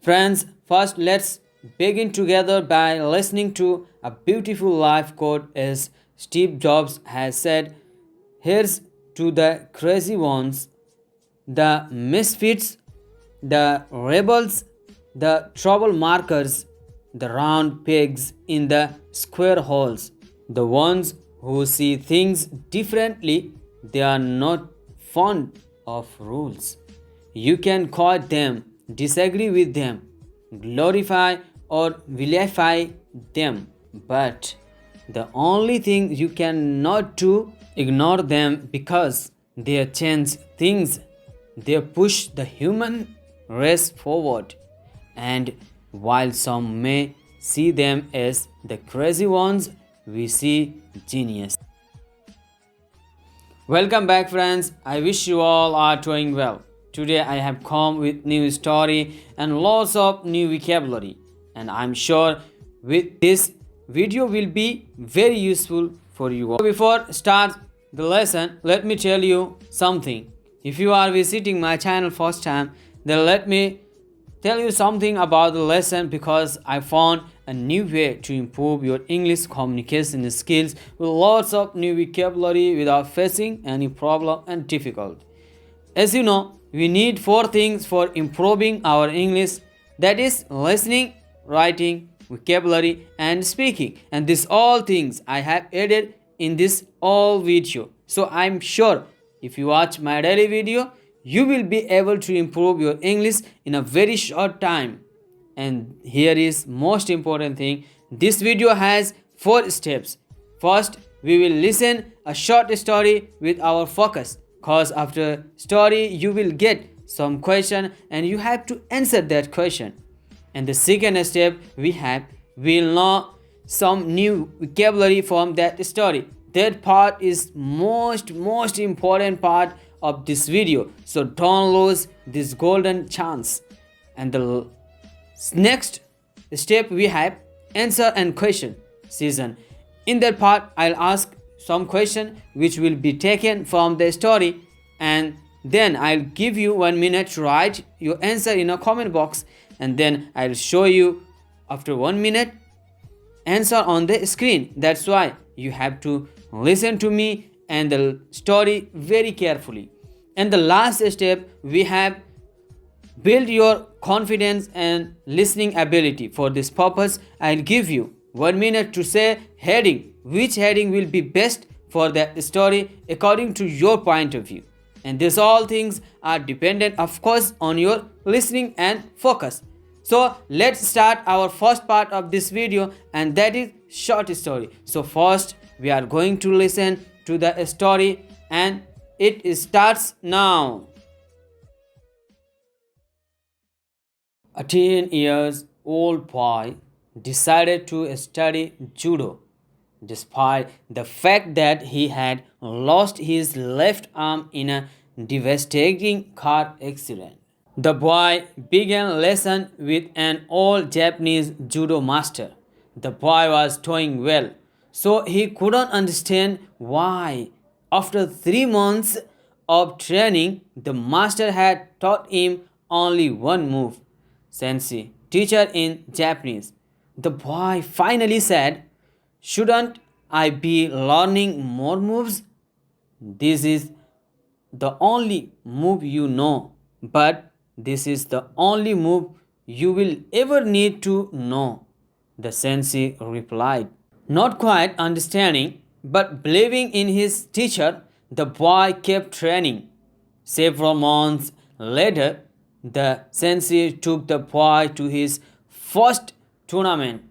Friends, first let's begin together by listening to a beautiful life quote as Steve Jobs has said, "Here's to the crazy ones, the misfits, the rebels, the trouble markers, the round pegs in the square holes, the ones who see things differently. They are not fond of rules. You can quote them, disagree with them, glorify or vilify them, but the only thing you cannot do, ignore them because they change things. They push the human race forward. And while some may see them as the crazy ones, we see genius." Welcome back, friends. I wish you all are doing well. Today I have come with new story and lots of new vocabulary, and I'm sure with this video will be very useful for you all. Before start the lesson, let me tell you something. If you are visiting my channel first time, then let me tell you something about the lesson, because I found a new way to improve your English communication skills with lots of new vocabulary without facing any problem and difficulty. As you know, we need 4 things for improving our English, that is listening, writing, vocabulary and speaking, and these all things I have added in this all video. So I'm sure if you watch my daily video, you will be able to improve your English in a very short time. And here is most important thing, this video has 4 steps. First, we will listen a short story with our focus, cause after story you will get some question and you have to answer that question. And the second step we'll know some new vocabulary from that story. That part is most important part of this video, so don't lose this golden chance. And the next step we have answer and question season. In that part I'll ask some question which will be taken from the story, and then I'll give you 1 minute to write your answer in a comment box, and then I'll show you after 1 minute answer on the screen. That's why you have to listen to me and the story very carefully. And the last step we have build your confidence and listening ability. For this purpose I'll give you 1 minute to say heading, which heading will be best for that story according to your point of view. And these all things are dependent of course on your listening and focus. So let's start our first part of this video, and that is short story. So first we are going to listen to the story, and it starts now. A 10-year-old boy decided to study judo despite the fact that he had lost his left arm in a devastating car accident. The boy began lesson with an old Japanese judo master. The boy was doing well, so he couldn't understand why, after 3 months of training, the master had taught him only one move. Sensei, teacher in Japanese. The boy finally said, "Shouldn't I be learning more moves? This is the only move you know, but this is the only move you will ever need to know," the sensei replied. Not quite understanding, but believing in his teacher, the boy kept training. Several months later, the sensei took the boy to his first tournament.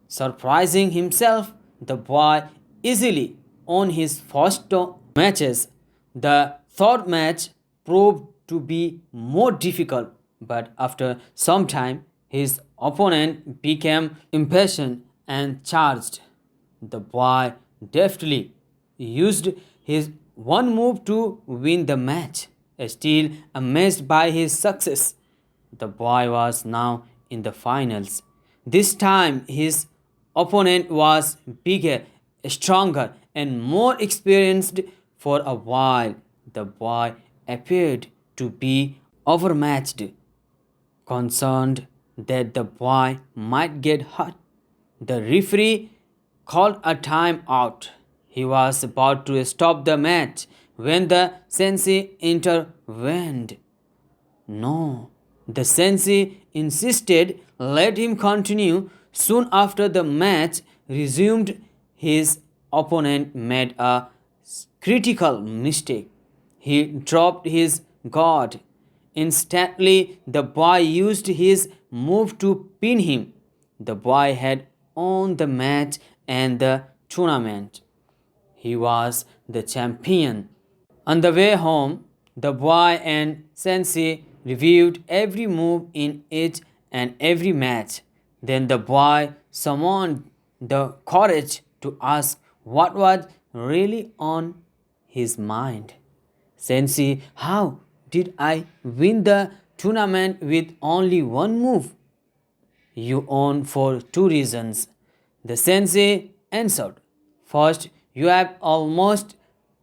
Surprising himself, the boy easily won his first 2 matches. The third match proved to be more difficult, but after some time, his opponent became impatient and charged. The boy deftly used his one move to win the match. Still amazed by his success, the boy was now in the finals. This time his opponent was bigger, stronger, and more experienced. For a while, the boy appeared to be overmatched. Concerned, that the boy might get hurt. The referee called a timeout. He was about to stop the match when the sensei intervened. No, the sensei insisted, let him continue. Soon after the match resumed, his opponent made a critical mistake. He dropped his guard. Instantly, the boy used his move to pin him. The boy had won the match and the tournament. He was the champion. On the way home, the boy and sensei reviewed every move in each and every match. Then the boy summoned the courage to ask what was really on his mind. Sensei, how did I win the tournament with only one move? You won for two reasons. The sensei answered. First, you have almost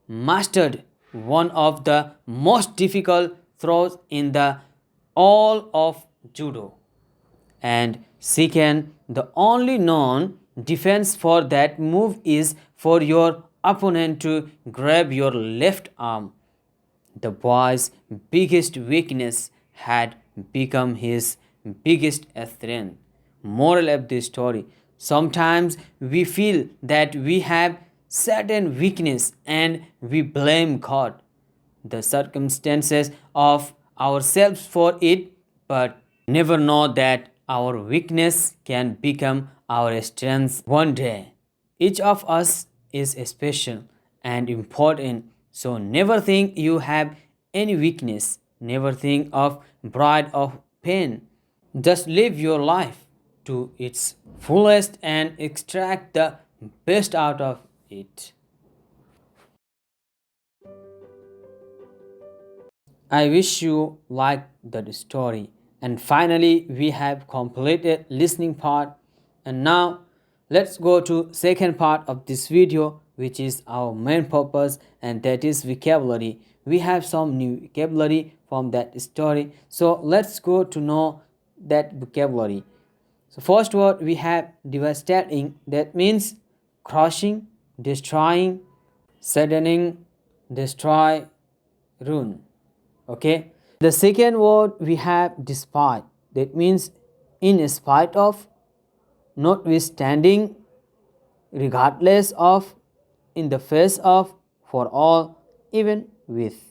mastered one of the most difficult throws in the all of judo. And second, the only known defense for that move is for your opponent to grab your left arm. The boy's biggest weakness had become his biggest strength. Moral of the story: sometimes we feel that we have certain weakness and we blame God, the circumstances of ourselves for it, but never know that our weakness can become our strength one day. Each of us is special and important, so never think you have any weakness. Never think of pride or pain. Just live your life to its fullest and extract the best out of it. I wish you liked the story. And finally, we have completed listening part. And now, let's go to second part of this video, which is our main purpose, and that is vocabulary. We have some new vocabulary from that story. So let's go to know that vocabulary. So first word we have devastating. That means crushing, destroying, saddening, destroy, ruin. Okay. The second word we have despite. That means in spite of, notwithstanding, regardless of, in the face of, for all, even with.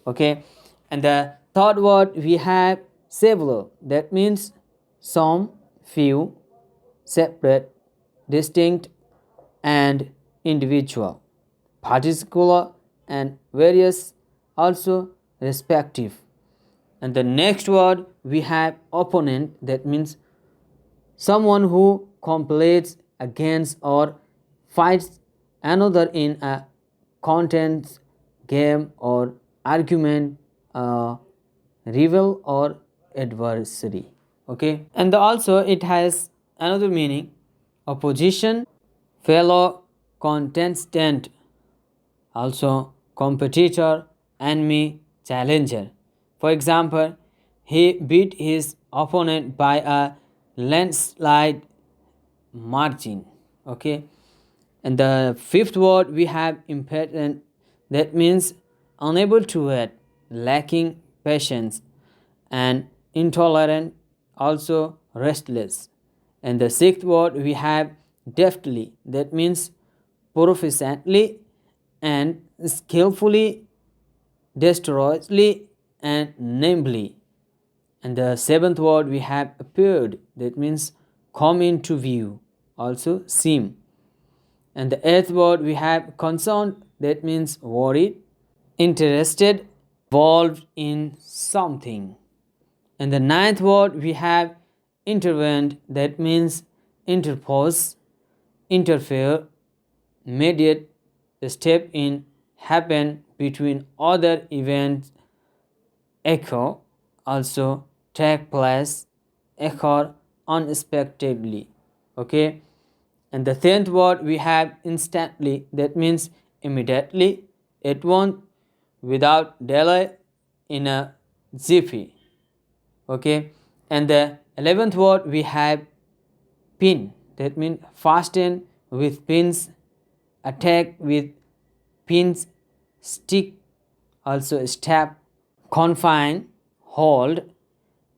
Okay. And the third word we have several. That means some, few, separate, distinct, and individual, particular, and various, also respective. And the next word we have opponent. That means someone who competes against or fights another in a contest, game, or argument, rival or adversary. Okay. And also it has another meaning: opposition, fellow contestant, also competitor, enemy, challenger. For example, he beat his opponent by a landslide margin. Okay. And the fifth word we have impatient. That means unable to wait, lacking patience, and intolerant, also restless. And the sixth word we have deftly. That means proficiently and skillfully, dexterously, and nimbly. And the seventh word we have appeared. That means come into view, also seem. And the eighth word we have concerned. That means worried, interested, involved in something. And the ninth word we have intervened. That means interpose, interfere, mediate, step in, happen between other events, occur, also take place, occur unexpectedly. Okay. And the 10th word we have instantly. That means immediately, at once, without delay, in a jiffy. Okay. And the 11th word we have pin, that means fasten with pins, attack with pins, stick, also stab, confine, hold,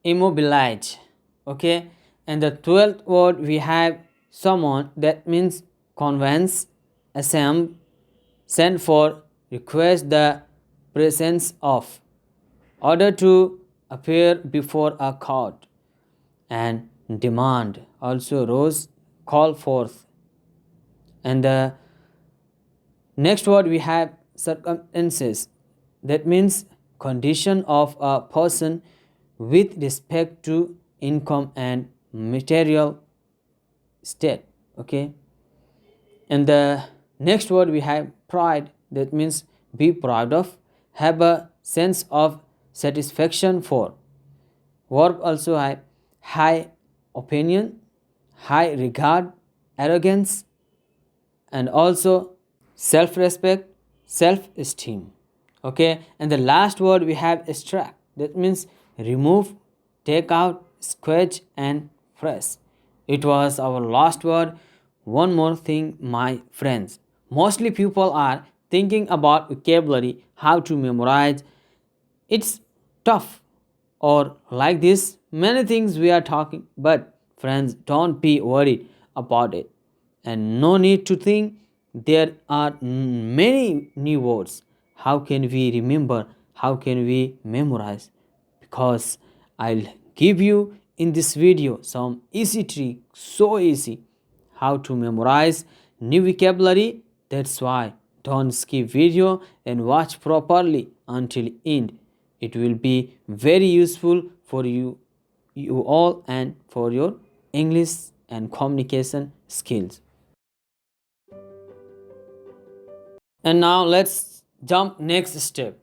immobilize. Okay, and the 12th word we have summon, that means convince, assemble, send for, request the presence of, order to appear before a court, and demand, also rose, call forth. And the next word we have circumstances, that means condition of a person with respect to income and material state. Okay, and the next word we have pride, that means be proud of, have a sense of satisfaction for. Verb also have high opinion, high regard, arrogance, and also self-respect, self-esteem. Okay, and the last word we have extract, that means remove, take out, scratch, and press. It was our last word. One more thing, my friends, mostly people are thinking about vocabulary, how to memorize. It's tough, or like this, many things we are talking, but friends, don't be worried about it, and no need to think there are many new words. How can we remember? How can we memorize? Because I'll give you in this video some easy trick, so easy, how to memorize new vocabulary. That's why don't skip video and watch properly until end. It will be very useful for you all and for your English and communication skills. And now let's jump next step.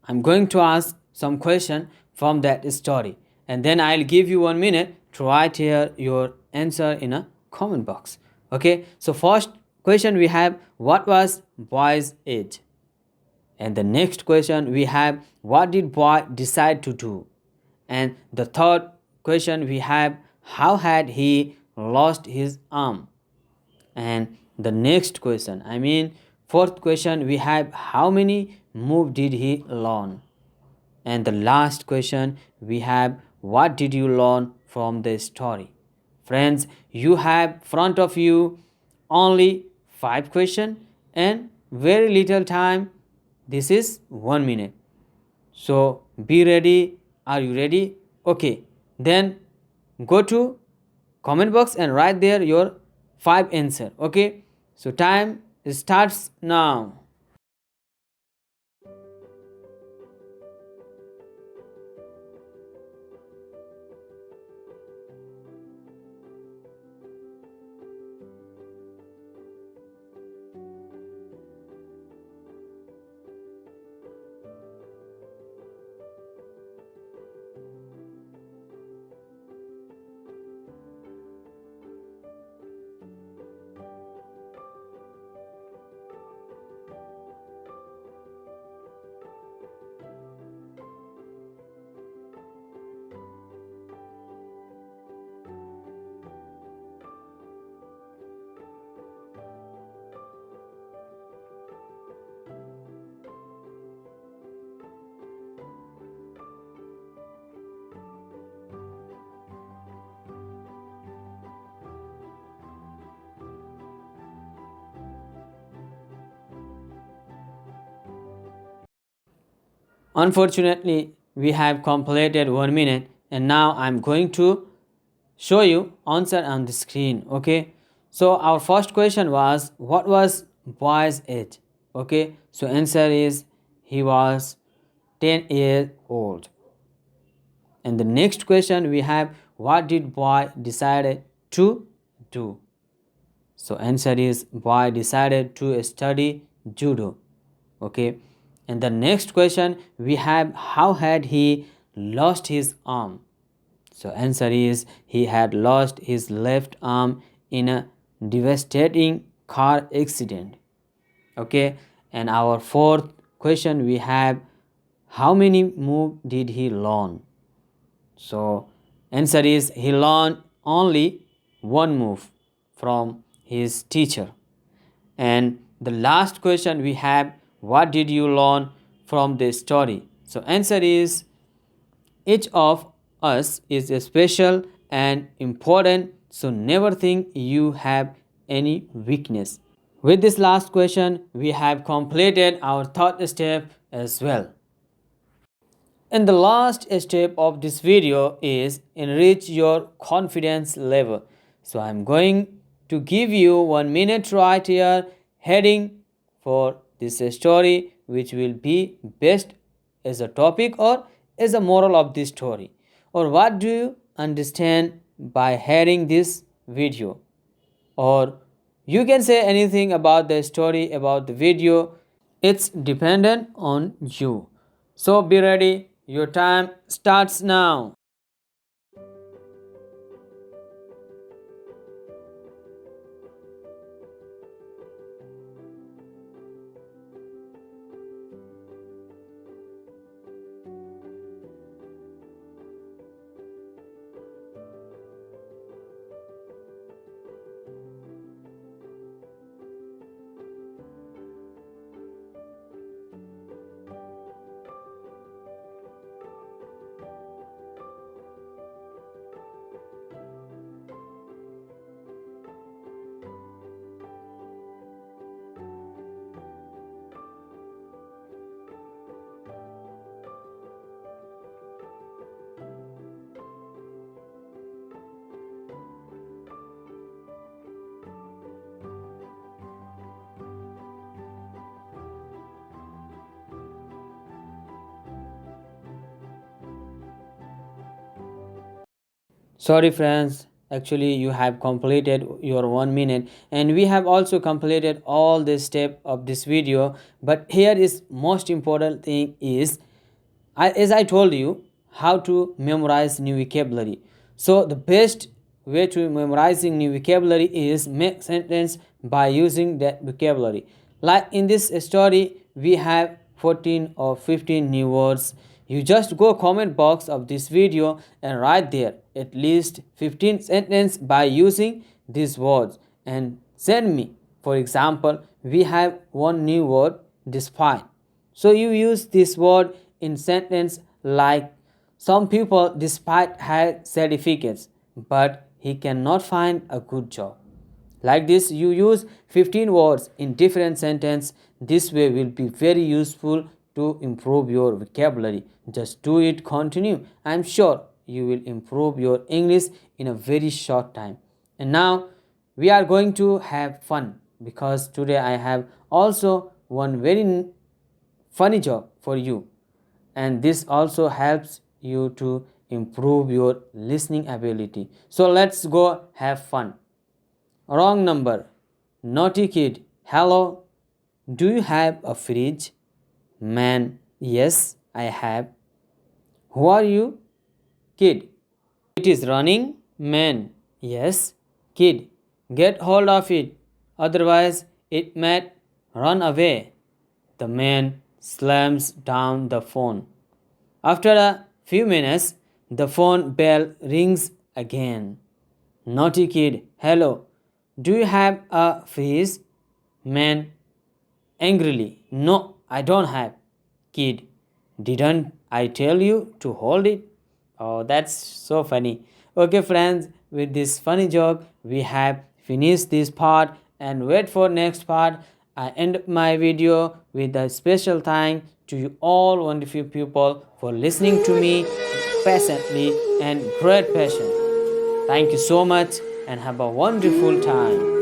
I'm going to ask some question from that story, and then I'll give you 1 minute to write here your answer in a comment box. Okay, so first question we have, what was boy's age? And the next question we have, what did boy decide to do? And the third question we have, how had he lost his arm? And the next question, fourth question we have, how many move did he learn? And the last question we have, what did you learn from the story? Friends, you have front of you only 5 questions and very little time. This is 1 minute. So be ready. Are you ready? Okay. Then go to comment box and write there your 5 answer. Okay. So time starts now. Unfortunately, we have completed 1 minute, and now I'm going to show you answer on the screen. Okay, so our first question was, what was boy's age? Okay, so answer is he was 10 years old. And the next question we have, what did boy decided to do? So answer is boy decided to study judo. Okay, and the next question we have, how had he lost his arm? So answer is he had lost his left arm in a devastating car accident. Okay, and our fourth question we have, how many move did he learn? So Answer is he learned only one move from his teacher. And the last question we have, what did you learn from the story? So answer is each of us is special and important, so never think you have any weakness. With this last question, we have completed our third step as well. And the last step of this video is enrich your confidence level. So I'm going to give you 1 minute right here heading for this story, which will be best as a topic or as a moral of this story, or what do you understand by hearing this video, or you can say anything about the story, about the video. It's dependent on you. So be ready, your time starts now. Sorry friends, actually you have completed your 1 minute and we have also completed all the step of this video, but here is most important thing is, as I told you, how to memorize new vocabulary. So the best way to memorizing new vocabulary is make sentence by using that vocabulary. Like in this story, we have 14 or 15 new words. You just go comment box of this video and write there at least 15 sentences by using these words and send me. For example, we have one new word, despite. So you use this word in sentence like, some people despite high certificates, but he cannot find a good job. Like this, you use 15 words in different sentence. This way will be very useful to improve your vocabulary. Just do it, continue. I'm sure you will improve your English in a very short time. And now we are going to have fun, because today I have also one very funny job for you, and this also helps you to improve your listening ability. So let's go have fun. Wrong number. Naughty kid. Hello. Do you have a fridge? Man, yes, I have. Who are you? Kid. It is running. Man, yes. Kid. Get hold of it, otherwise it might run away. The man slams down the phone. After a few minutes, the phone bell rings again. Naughty kid, hello. Do you have a fridge? Man, angrily, no, I don't have. Kid, didn't I tell you to hold it? Oh, that's so funny. Okay, friends, with this funny joke, we have finished this part and wait for next part. I end my video with a special thank to you all wonderful people for listening to me patiently and great passion. Thank you so much and have a wonderful time.